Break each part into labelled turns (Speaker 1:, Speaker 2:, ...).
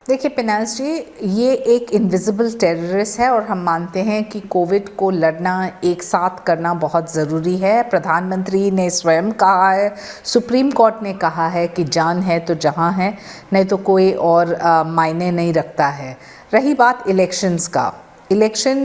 Speaker 1: देखिए पिनाज जी, ये एक इनविजिबल टेररिस्ट है और हम मानते हैं कि कोविड को लड़ना एक साथ करना बहुत ज़रूरी है। प्रधानमंत्री ने स्वयं कहा है, सुप्रीम कोर्ट ने कहा है कि जान है तो जहां है, नहीं तो कोई और मायने नहीं रखता है। रही बात इलेक्शंस का, इलेक्शन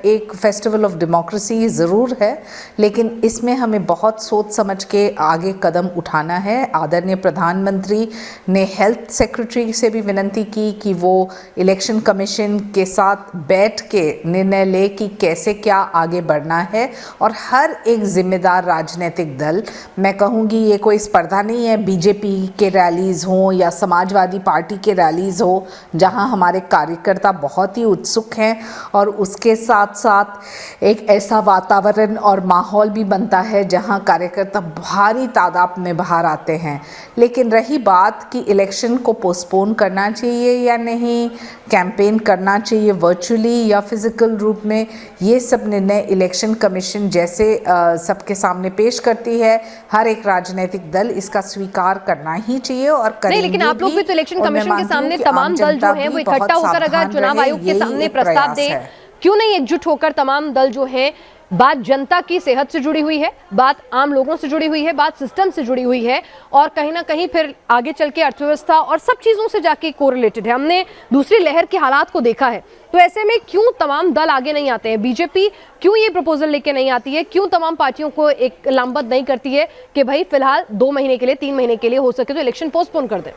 Speaker 1: एक फेस्टिवल ऑफ डेमोक्रेसी ज़रूर है, लेकिन इसमें हमें बहुत सोच समझ के आगे कदम उठाना है। आदरणीय प्रधानमंत्री ने हेल्थ सेक्रेटरी से भी विनती की कि वो इलेक्शन कमीशन के साथ बैठ के निर्णय ले कि कैसे क्या आगे बढ़ना है, और हर एक जिम्मेदार राजनीतिक दल, मैं कहूँगी ये कोई स्पर्धा नहीं है बीजेपी के रैलीज़ हों या समाजवादी पार्टी के रैलीज़ हो, जहाँ हमारे कार्यकर्ता बहुत ही उत्सुक हैं और उसके साथ साथ एक ऐसा वातावरण और माहौल भी बनता है जहां कार्यकर्ता भारी तादाद में बाहर आते हैं। लेकिन रही बात कि इलेक्शन को पोस्टपोन करना चाहिए या नहीं, कैंपेन करना चाहिए वर्चुअली या फिजिकल रूप में, ये सब निर्णय इलेक्शन कमीशन जैसे सबके सामने पेश करती है, हर एक राजनीतिक दल इसका स्वीकार करना ही चाहिए और करेंगे।
Speaker 2: नहीं, लेकिन आप लोग भी तो इलेक्शन कमीशन के सामने तमाम दल जो हैं वो इकट्ठा होकर अगर चुनाव आयोग के सामने प्रस्ताव दें, क्यों नहीं एकजुट होकर तमाम दल जो हैं, बात जनता की सेहत से जुड़ी हुई है, बात आम लोगों से जुड़ी हुई है, बात सिस्टम से जुड़ी हुई है और कहीं ना कहीं फिर आगे चल के अर्थव्यवस्था और सब चीजों से जाके कोरिलेटेड है। हमने दूसरी लहर के हालात को देखा है, तो ऐसे में क्यों तमाम दल आगे नहीं आते हैं? बीजेपी क्यों ये प्रपोजल लेके नहीं आती है? क्यों तमाम पार्टियों को एक लामबंद नहीं करती है कि भाई फिलहाल 2 महीने के लिए, 3 महीने के लिए हो सके तो इलेक्शन पोस्टपोन कर दें?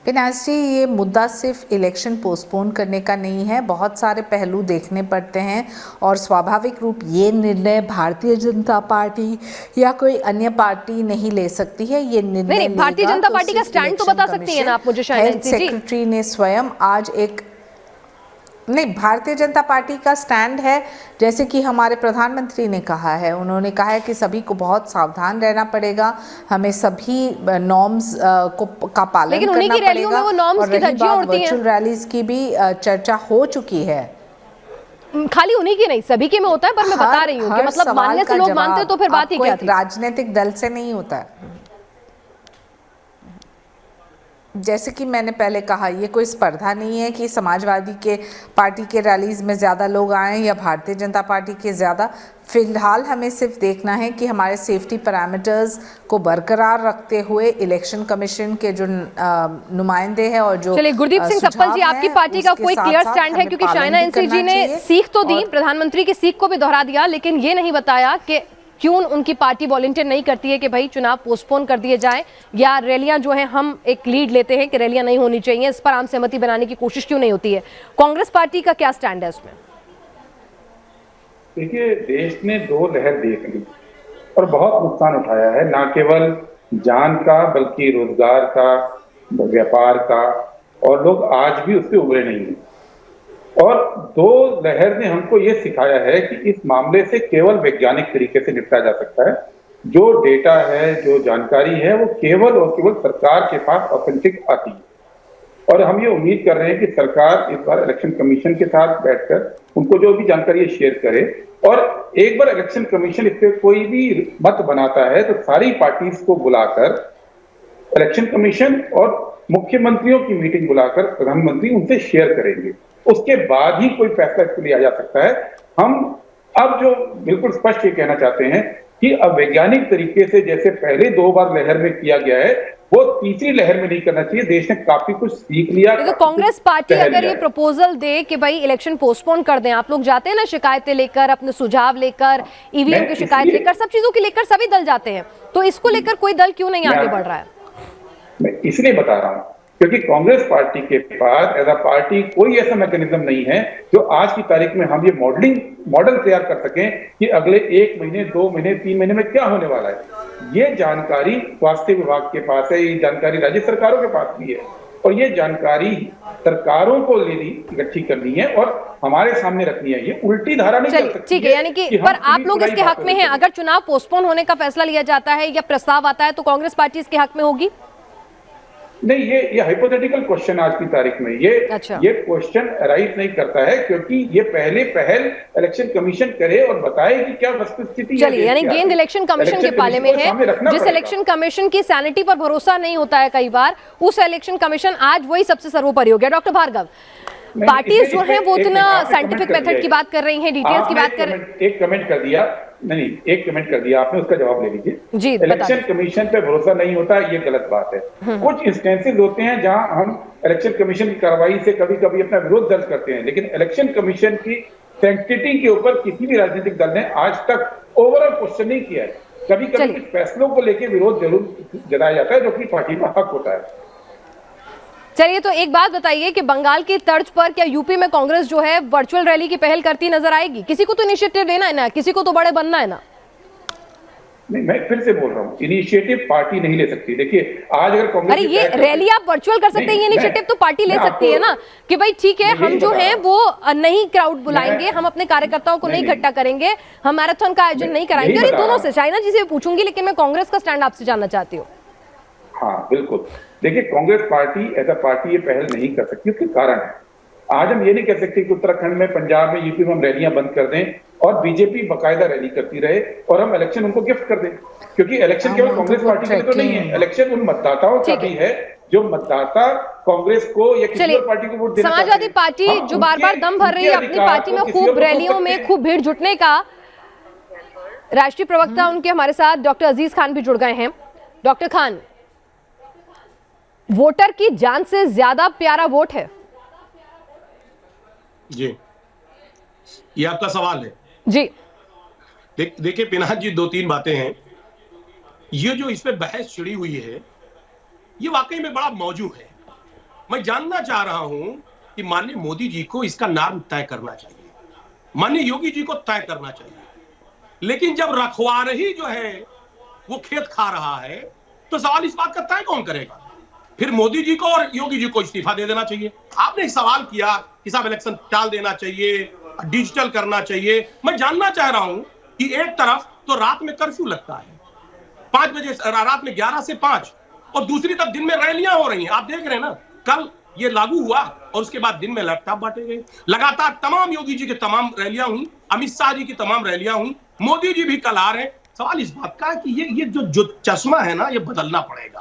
Speaker 1: पिनाज जी, ये मुद्दा सिर्फ इलेक्शन पोस्टपोन करने का नहीं है, बहुत सारे पहलू देखने पड़ते हैं और स्वाभाविक रूप ये निर्णय भारतीय जनता पार्टी या कोई अन्य पार्टी नहीं ले सकती है। ये निर्णय
Speaker 2: भारतीय जनता पार्टी का स्टैंड तो बता सकती है ना आप मुझे शायद।
Speaker 1: हेल्थ सेक्रेटरी ने स्वयं आज एक नहीं, भारतीय जनता पार्टी का स्टैंड है, जैसे कि हमारे प्रधानमंत्री ने कहा है, उन्होंने कहा है कि सभी को बहुत सावधान रहना पड़ेगा, हमें सभी नॉर्म्स का पालन करना पड़ेगा। और रही बात वर्चुअल रैलीज की भी चर्चा हो चुकी है।
Speaker 2: खाली उन्हीं की नहीं, सभी के में होता है, पर मैं बता रही हूँ कि मतलब मानने से लोग मानते तो फिर बात ही क्या थी?
Speaker 1: राजनीतिक दल से नहीं होता है। जैसे कि मैंने पहले कहा, ये कोई स्पर्धा नहीं है कि समाजवादी के पार्टी के रैलीज में ज़्यादा लोग आएँ या भारतीय जनता पार्टी के ज़्यादा। फिलहाल हमें सिर्फ देखना है कि हमारे सेफ्टी पैरामीटर्स को बरकरार रखते हुए इलेक्शन कमीशन के जो नुमाइंदे हैं और जो
Speaker 2: चलिए, गुरदीप सिंह सप्पल जी, आपकी पार्टी का कोई क्लियर स्टैंड है? क्योंकि शाइना एनसी ने सीख तो दी, प्रधानमंत्री की सीख को भी दोहरा दिया, लेकिन ये नहीं बताया कि क्यों उनकी पार्टी वॉलंटियर नहीं करती है कि भाई चुनाव पोस्टपोन कर दिए जाए, या रैलियां जो हैं हम एक लीड लेते हैं कि रैलियां नहीं होनी चाहिए, इस पर आम सहमति बनाने की कोशिश क्यों नहीं होती है? कांग्रेस पार्टी का क्या स्टैंड है उसमें?
Speaker 3: देखिए, देश ने 2 लहर देख ली और बहुत नुकसान उठाया है, ना केवल जान का बल्कि रोजगार का, व्यापार का, और लोग आज भी उससे उबरे नहीं हैं। और 2 लहर ने हमको ये सिखाया है कि इस मामले से केवल वैज्ञानिक तरीके से निपटा जा सकता है। जो डेटा है, जो जानकारी है, वो केवल और केवल सरकार के पास ऑथेंटिक आती है। और हम ये उम्मीद कर रहे हैं कि सरकार इस बार इलेक्शन कमीशन के साथ बैठकर उनको जो भी जानकारी शेयर करे, और एक बार इलेक्शन कमीशन इस पर कोई भी मत बनाता है तो सारी पार्टीज को बुलाकर इलेक्शन कमीशन और मुख्यमंत्रियों की मीटिंग बुलाकर प्रधानमंत्री उनसे शेयर करेंगे। उसके बाद ही कोई फैसला इसको लिया जा सकता है। हम अब जो बिल्कुल स्पष्ट ये कहना चाहते हैं कि अब वैज्ञानिक तरीके से जैसे पहले 2 बार लहर में किया गया है, वो तीसरी लहर में नहीं करना चाहिए। देश ने काफी कुछ सीख लिया।
Speaker 2: तो कांग्रेस पार्टी अगर ये प्रपोजल दे कि भाई इलेक्शन पोस्टपोन कर दें, आप लोग जाते हैं ना शिकायतें लेकर, अपने सुझाव लेकर, ईवीएम की शिकायत लेकर, सब चीजों की लेकर सभी दल जाते हैं, तो इसको लेकर कोई दल क्यों नहीं आगे बढ़ रहा है?
Speaker 3: मैं इसलिए बता रहा हूं क्योंकि कांग्रेस पार्टी के पास एज अ पार्टी कोई ऐसा मैकेनिज्म नहीं है जो आज की तारीख में हम ये मॉडल तैयार कर सकें कि अगले 1 महीने, 2 महीने, 3 महीने में क्या होने वाला है। ये जानकारी स्वास्थ्य विभाग के पास है, ये जानकारी राज्य सरकारों के पास भी है, और ये जानकारी सरकारों को लेनी, इकट्ठी करनी है और हमारे सामने रखनी है। ये उल्टी धारा नहीं कर सकती।
Speaker 2: ठीक है, यानी कि पर आप लोग इसके हक में हैं? अगर चुनाव पोस्टपोन होने का फैसला लिया जाता है या प्रस्ताव आता है तो कांग्रेस पार्टी इसके हक में होगी?
Speaker 3: नहीं, ये हाइपोथेटिकल क्वेश्चन आज की तारीख में ये क्वेश्चन अराइज नहीं करता है, क्योंकि ये पहले पहल इलेक्शन कमीशन करे और बताए कि क्या वस्तुस्थिति है।
Speaker 2: चलिए, यानी गेंद इलेक्शन कमीशन के पाले में है। जिस इलेक्शन कमीशन की सैनिटी पर भरोसा नहीं होता है कई बार, उस इलेक्शन कमीशन आज वही सबसे सर्वोपरि हो गया। डॉक्टर भार्गव, पार्टीज जो है वो इतना साइंटिफिक मेथड की बात कर रही हैं, डिटेल्स की बात कर रही हैं।
Speaker 3: एक कमेंट कर दिया, नहीं एक कमेंट कर दिया आपने, उसका जवाब ले लीजिए
Speaker 2: जी।
Speaker 3: इलेक्शन कमीशन पे भरोसा नहीं होता, ये गलत बात है। कुछ इंस्टेंसेस होते हैं जहां हम इलेक्शन कमीशन की कार्रवाई से कभी कभी अपना विरोध दर्ज करते हैं, लेकिन इलेक्शन कमीशन की सैंक्टिटी के ऊपर किसी भी राजनीतिक दल ने आज तक ओवरऑल क्वेश्चन नहीं किया है। कभी कभी कुछ फैसलों को लेकर विरोध जरूर जताया जाता है, जो कि पार्टी का हक होता है।
Speaker 2: चलिए, तो एक बात बताइए कि बंगाल की तर्ज पर क्या यूपी में कांग्रेस जो है वर्चुअल रैली की पहल करती नजर आएगी? किसी को तो इनिशिएटिव लेना है ना, किसी को तो बड़े बनना है ना।
Speaker 3: नहीं, मैं फिर से बोल रहा हूँ, इनिशिएटिव पार्टी नहीं ले सकती। देखिए, आज अगर कांग्रेस,
Speaker 2: अरे ये रैली आप वर्चुअल कर सकते हैं, ये इनिशिएटिव तो पार्टी ले सकती है ना, कि भाई ठीक है, हम जो है वो नहीं क्राउड बुलाएंगे, हम अपने कार्यकर्ताओं को नहीं इकट्ठा करेंगे, हम मैराथन का आयोजन नहीं कराएंगे। और ये दोनों से चाइना जी से पूछूंगी, लेकिन मैं कांग्रेस का स्टैंड आपसे जानना चाहती हूँ।
Speaker 3: हाँ बिल्कुल, देखिए Congress party as a party ये पहल नहीं कर सकती। उसके कारण है, आज हम ये नहीं कह सकते कि उत्तराखंड में, पंजाब में, यूपी में हम रैलियां बंद कर दें और बीजेपी बकायदा रैली करती रहे और हम इलेक्शन उनको गिफ्ट कर दें, क्योंकि इलेक्शन केवल कांग्रेस पार्टी के लिए तो नहीं है, इलेक्शन उन मतदाताओं का भी है जो मतदाता कांग्रेस को या किसी और पार्टी को वोट देना।
Speaker 2: समाजवादी पार्टी जो बार बार दम भर रही है अपनी पार्टी में खूब रैलियों में खूब भीड़ जुटने का, राष्ट्रीय प्रवक्ता उनके हमारे साथ डॉक्टर अजीज खान भी जुड़ गए हैं। डॉक्टर खान, वोटर की जान से ज्यादा प्यारा वोट है?
Speaker 4: जी, ये आपका सवाल है
Speaker 2: जी।
Speaker 4: देखिए पिनाक जी, दो तीन बातें हैं। ये जो इस पे बहस छिड़ी हुई है, ये वाकई में बड़ा मौजू है। मैं जानना चाह रहा हूं कि माननीय मोदी जी को इसका नाम तय करना चाहिए, माननीय योगी जी को तय करना चाहिए, लेकिन जब रखवारही जो है वो खेत खा रहा है, तो सवाल इस बात का तय कौन करेगा? फिर मोदी जी को और योगी जी को इस्तीफा दे देना चाहिए। आपने एक सवाल किया कि साहब इलेक्शन टाल देना चाहिए, डिजिटल करना चाहिए। मैं जानना चाह रहा हूं कि एक तरफ तो रात में कर्फ्यू लगता है 5 बजे, रात में 11 से 5, और दूसरी तरफ दिन में रैलियां हो रही हैं। आप देख रहे हैं ना, कल ये लागू हुआ और उसके बाद दिन में लैपटॉप बांटे गए। लगातार तमाम योगी जी की तमाम रैलियां हुई, अमित शाह जी की तमाम रैलियां हुई, मोदी जी भी कल आ रहे हैं। सवाल इस बात का है कि ये जो चश्मा है ना, ये बदलना पड़ेगा।